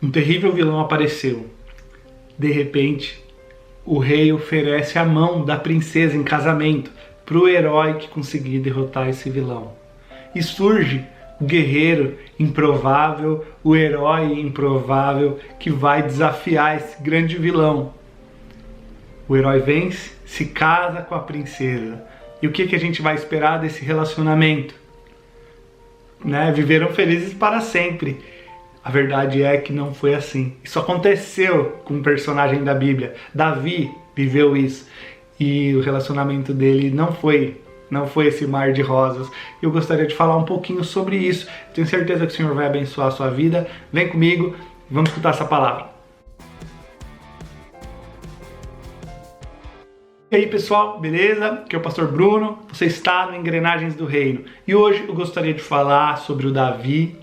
Um terrível vilão apareceu. De repente, o rei oferece a mão da princesa em casamento para o herói que conseguir derrotar esse vilão. E surge o guerreiro improvável, o herói improvável que vai desafiar esse grande vilão. O herói vence, se casa com a princesa. E o que a gente vai esperar desse relacionamento? Viveram felizes para sempre. A verdade é que não foi assim. Isso aconteceu com um personagem da Bíblia. Davi viveu isso. E o relacionamento dele não foi esse mar de rosas. Eu gostaria de falar um pouquinho sobre isso. Tenho certeza que o Senhor vai abençoar a sua vida. Vem comigo, vamos escutar essa palavra. E aí pessoal, beleza? Aqui é o Pastor Bruno, você está no Engrenagens do Reino. E hoje eu gostaria de falar sobre o Davi,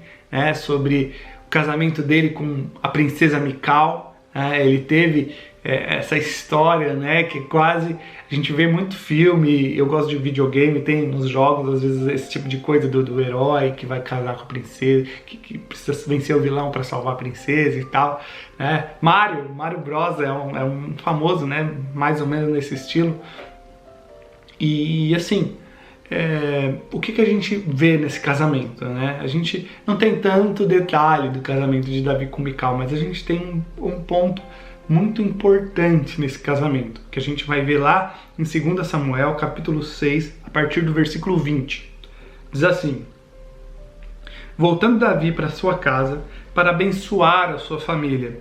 sobre o casamento dele com a princesa Mical. Ele teve essa história, que quase a gente vê muito filme. Eu gosto de videogame, tem nos jogos às vezes esse tipo de coisa do herói que vai casar com a princesa, que precisa vencer o vilão para salvar a princesa e tal. Mario Bros é um famoso, mais ou menos nesse estilo. E assim, o que a gente vê nesse casamento, A gente não tem tanto detalhe do casamento de Davi com Mical, mas a gente tem um ponto muito importante nesse casamento, que a gente vai ver lá em 2 Samuel, capítulo 6, a partir do versículo 20. Diz assim: Voltando Davi para sua casa para abençoar a sua família,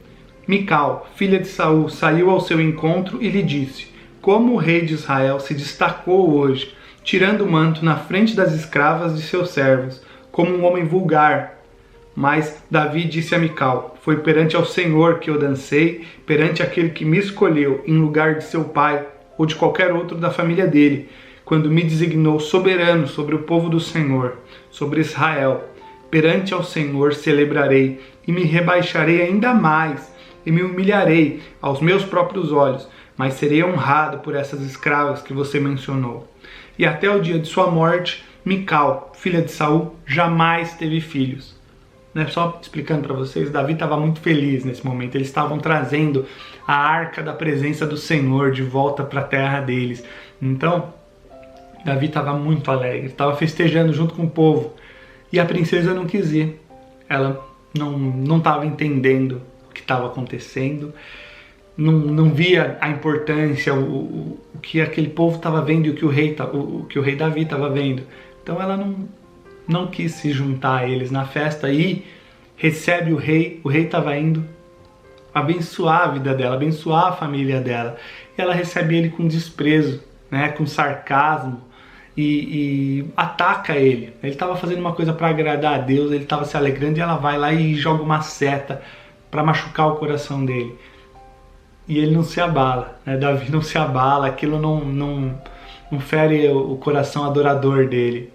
Mical, filha de Saul, saiu ao seu encontro e lhe disse: Como o rei de Israel se destacou hoje, tirando o manto na frente das escravas de seus servos, como um homem vulgar. Mas Davi disse a Mical: Foi perante ao Senhor que eu dancei, perante aquele que me escolheu em lugar de seu pai ou de qualquer outro da família dele, quando me designou soberano sobre o povo do Senhor, sobre Israel. Perante ao Senhor celebrarei e me rebaixarei ainda mais e me humilharei aos meus próprios olhos, mas serei honrado por essas escravas que você mencionou. E até o dia de sua morte, Mical, filha de Saul, jamais teve filhos. Só explicando para vocês, Davi estava muito feliz nesse momento. Eles estavam trazendo a arca da presença do Senhor de volta para a terra deles. Então, Davi estava muito alegre, estava festejando junto com o povo. E a princesa não quis ir. Ela não estava entendendo o que estava acontecendo. Não via a importância, o que aquele povo estava vendo e o que o rei Davi estava vendo. Então ela não quis se juntar a eles na festa e recebe o rei estava indo abençoar a vida dela, abençoar a família dela. E ela recebe ele com desprezo, com sarcasmo e ataca ele. Ele estava fazendo uma coisa para agradar a Deus, ele estava se alegrando e ela vai lá e joga uma seta para machucar o coração dele. E ele não se abala, Davi não se abala, aquilo não fere o coração adorador dele.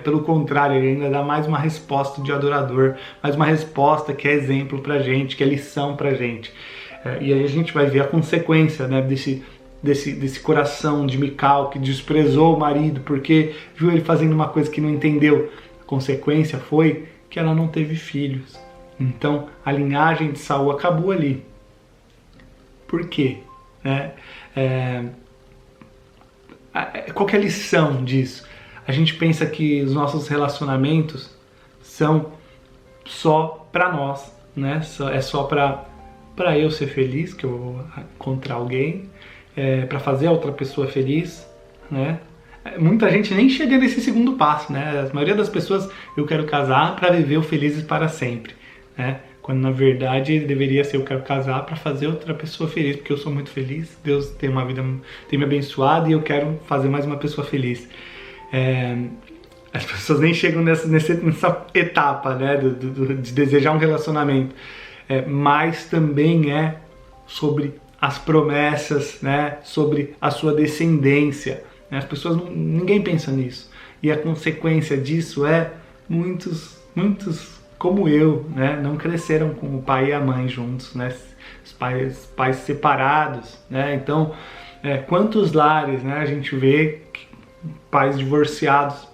Pelo contrário, ele ainda dá mais uma resposta de adorador, mais uma resposta que é exemplo pra gente, que é lição pra gente. E aí a gente vai ver a consequência desse coração de Mical que desprezou o marido porque viu ele fazendo uma coisa que não entendeu. A consequência foi que ela não teve filhos. Então a linhagem de Saul acabou ali. Por quê? Qual que é a lição disso? A gente pensa que os nossos relacionamentos são só para nós, É só para eu ser feliz, que eu vou encontrar alguém, para fazer a outra pessoa feliz, Muita gente nem chega nesse segundo passo, A maioria das pessoas, eu quero casar para viver o felizes para sempre, Quando na verdade deveria ser: eu quero casar para fazer outra pessoa feliz, porque eu sou muito feliz, Deus tem me abençoado e eu quero fazer mais uma pessoa feliz. As pessoas nem chegam nessa etapa, de desejar um relacionamento, mas também é sobre as promessas, sobre a sua descendência. As pessoas, ninguém pensa nisso, e a consequência disso é muitos como eu, não cresceram com o pai e a mãe juntos, Os pais separados, Então, quantos lares, a gente vê pais divorciados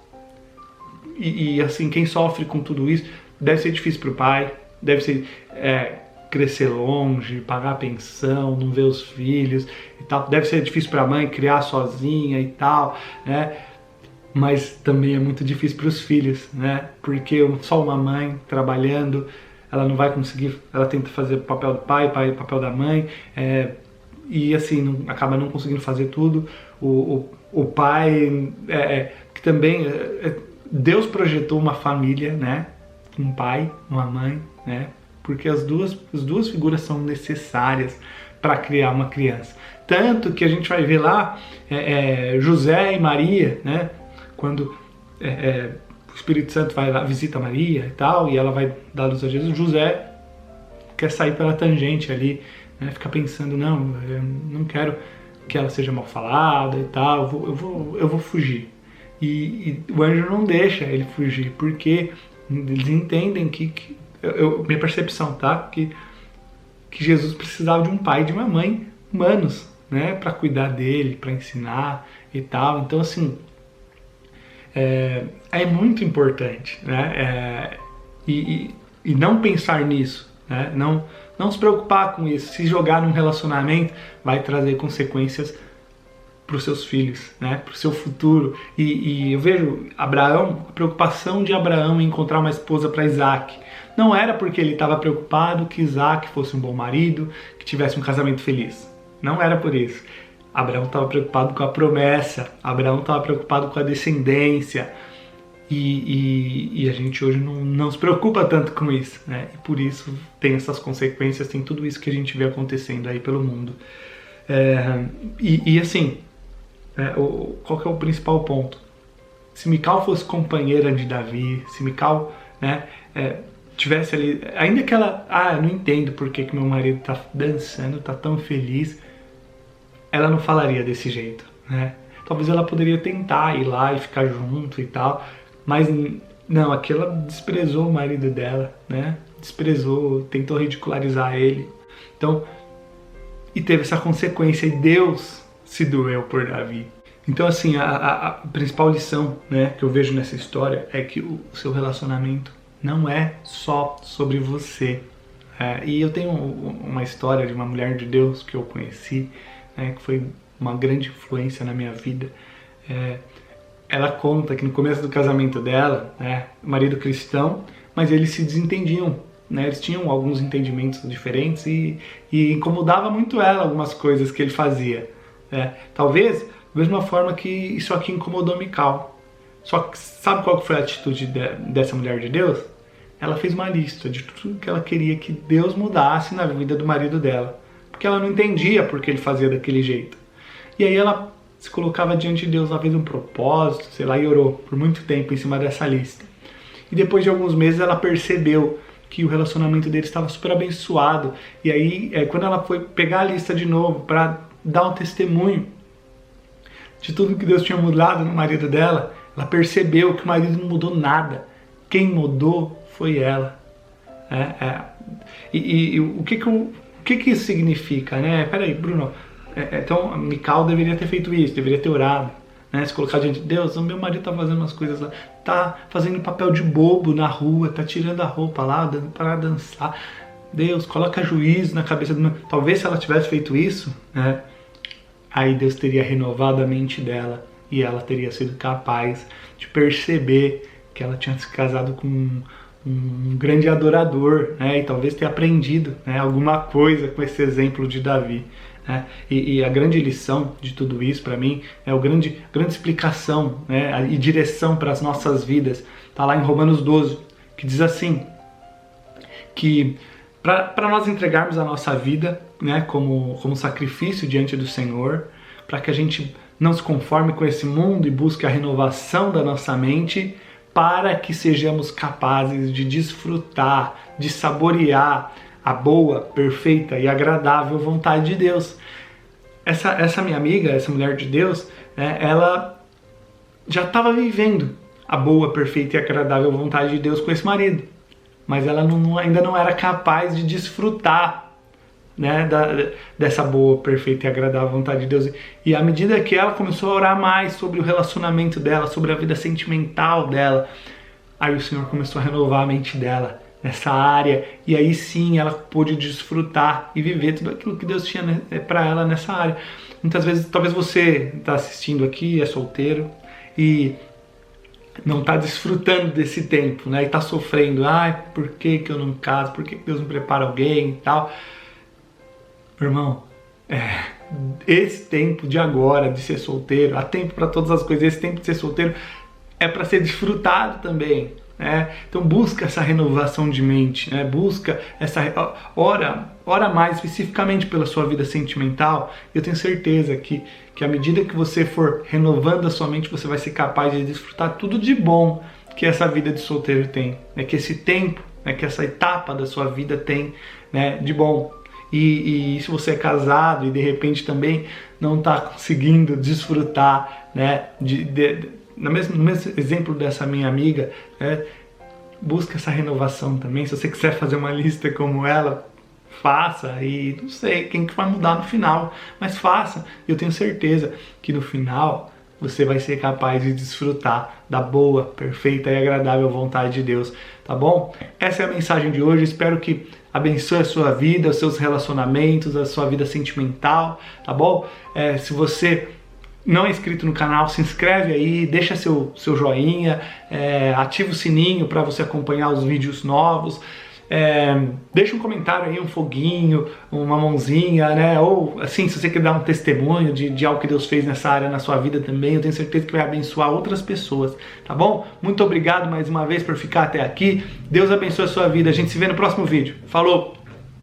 e assim, quem sofre com tudo isso, deve ser difícil para o pai, deve ser crescer longe, pagar pensão, não ver os filhos e tal. Deve ser difícil para a mãe criar sozinha e tal, né? Mas também é muito difícil para os filhos, né? Porque só uma mãe trabalhando, ela não vai conseguir, ela tenta fazer o papel do pai, o papel da mãe, e assim, acaba não conseguindo fazer tudo. O pai, que também, Deus projetou uma família, né? Um pai, uma mãe, né? Porque as duas figuras são necessárias para criar uma criança. Tanto que a gente vai ver lá José e Maria, né? Quando o Espírito Santo vai lá, visita Maria e tal, e ela vai dar luz a Jesus, José quer sair pela tangente ali, né? Fica pensando, não, eu não quero que ela seja mal falada e tal, eu vou fugir. E o anjo não deixa ele fugir, porque eles entendem minha percepção, tá? Que Jesus precisava de um pai e de uma mãe humanos, né? Para cuidar dele, para ensinar e tal. Então, assim, é muito importante, né? E não pensar nisso, né? Não se preocupar com isso. Se jogar num relacionamento vai trazer consequências para os seus filhos, né? Para o seu futuro. E eu vejo Abraão, a preocupação de Abraão em encontrar uma esposa para Isaac. Não era porque ele estava preocupado que Isaac fosse um bom marido, que tivesse um casamento feliz. Não era por isso. Abraão estava preocupado com a promessa, Abraão estava preocupado com a descendência. E a gente hoje não se preocupa tanto com isso, né? E por isso tem essas consequências, tem tudo isso que a gente vê acontecendo aí pelo mundo. Assim, qual que é o principal ponto? Se Mical fosse companheira de Davi, se Mical, né, tivesse ali, ainda que ela, eu não entendo por que meu marido tá dançando, tá tão feliz, ela não falaria desse jeito, né? Talvez ela poderia tentar ir lá e ficar junto e tal, mas não, aqui ela desprezou o marido dela, né? Desprezou, tentou ridicularizar ele. Então, e teve essa consequência, e Deus se doeu por Davi. Então, assim, a principal lição, né, que eu vejo nessa história é que o seu relacionamento não é só sobre você. E eu tenho uma história de uma mulher de Deus que eu conheci, né, que foi uma grande influência na minha vida. Ela conta que no começo do casamento dela, né, o marido cristão, mas eles se desentendiam, né, eles tinham alguns entendimentos diferentes e incomodava muito ela algumas coisas que ele fazia. Talvez da mesma forma que isso aqui incomodou Mical. Só que sabe qual foi a atitude dessa mulher de Deus? Ela fez uma lista de tudo que ela queria que Deus mudasse na vida do marido dela. Porque ela não entendia por que ele fazia daquele jeito. E aí ela se colocava diante de Deus, ela fez um propósito, sei lá, e orou por muito tempo em cima dessa lista. E depois de alguns meses ela percebeu que o relacionamento dele estava super abençoado. E aí, quando ela foi pegar a lista de novo para dar um testemunho de tudo que Deus tinha mudado no marido dela, ela percebeu que o marido não mudou nada. Quem mudou foi ela. E o que isso significa, né? Peraí, Bruno, então Mical deveria ter feito isso, deveria ter orado, né? Se colocar diante de Deus, o meu marido tá fazendo umas coisas lá, tá fazendo papel de bobo na rua, tá tirando a roupa lá, dando para dançar. Deus, coloca juízo na cabeça do meu... Talvez se ela tivesse feito isso, né? Aí Deus teria renovado a mente dela e ela teria sido capaz de perceber que ela tinha se casado com um grande adorador, né? E talvez ter aprendido, né, alguma coisa com esse exemplo de Davi, né? E a grande lição de tudo isso para mim é a grande explicação, né, e direção para as nossas vidas. Está lá em Romanos 12, que diz assim, que para nós entregarmos a nossa vida, né, como sacrifício diante do Senhor, para que a gente não se conforme com esse mundo e busque a renovação da nossa mente, para que sejamos capazes de desfrutar, de saborear a boa, perfeita e agradável vontade de Deus. Essa minha amiga, essa mulher de Deus, né, ela já estava vivendo a boa, perfeita e agradável vontade de Deus com esse marido, mas ela ainda não era capaz de desfrutar, né, dessa boa, perfeita e agradável vontade de Deus. E à medida que ela começou a orar mais sobre o relacionamento dela, sobre a vida sentimental dela, aí o Senhor começou a renovar a mente dela, nessa área, e aí sim ela pôde desfrutar e viver tudo aquilo que Deus tinha para ela nessa área. Muitas vezes, talvez você está assistindo aqui, é solteiro e não está desfrutando desse tempo, né? E está sofrendo, por que que eu não caso? Por que que Deus não prepara alguém e tal? Meu irmão, esse tempo de agora, de ser solteiro, há tempo para todas as coisas, esse tempo de ser solteiro é para ser desfrutado também, né? Então busca essa renovação de mente, né? Busca essa ora mais especificamente pela sua vida sentimental. Eu tenho certeza que à medida que você for renovando a sua mente, você vai ser capaz de desfrutar tudo de bom que essa vida de solteiro tem, né? Que esse tempo, né? Que essa etapa da sua vida tem, né? De bom. E se você é casado e de repente também não está conseguindo desfrutar, né? No mesmo exemplo dessa minha amiga, né? Busca essa renovação também. Se você quiser fazer uma lista como ela, faça, e não sei quem que vai mudar no final, mas faça. Eu tenho certeza que no final você vai ser capaz de desfrutar da boa, perfeita e agradável vontade de Deus, tá bom? Essa é a mensagem de hoje, espero que abençoe a sua vida, os seus relacionamentos, a sua vida sentimental, tá bom? Se você não é inscrito no canal, se inscreve aí, deixa seu joinha, ativa o sininho para você acompanhar os vídeos novos. Deixa um comentário aí, um foguinho, uma mãozinha, né? Ou assim, se você quer dar um testemunho de algo que Deus fez nessa área na sua vida também, eu tenho certeza que vai abençoar outras pessoas, tá bom? Muito obrigado mais uma vez por ficar até aqui. Deus abençoe a sua vida. A gente se vê no próximo vídeo. Falou!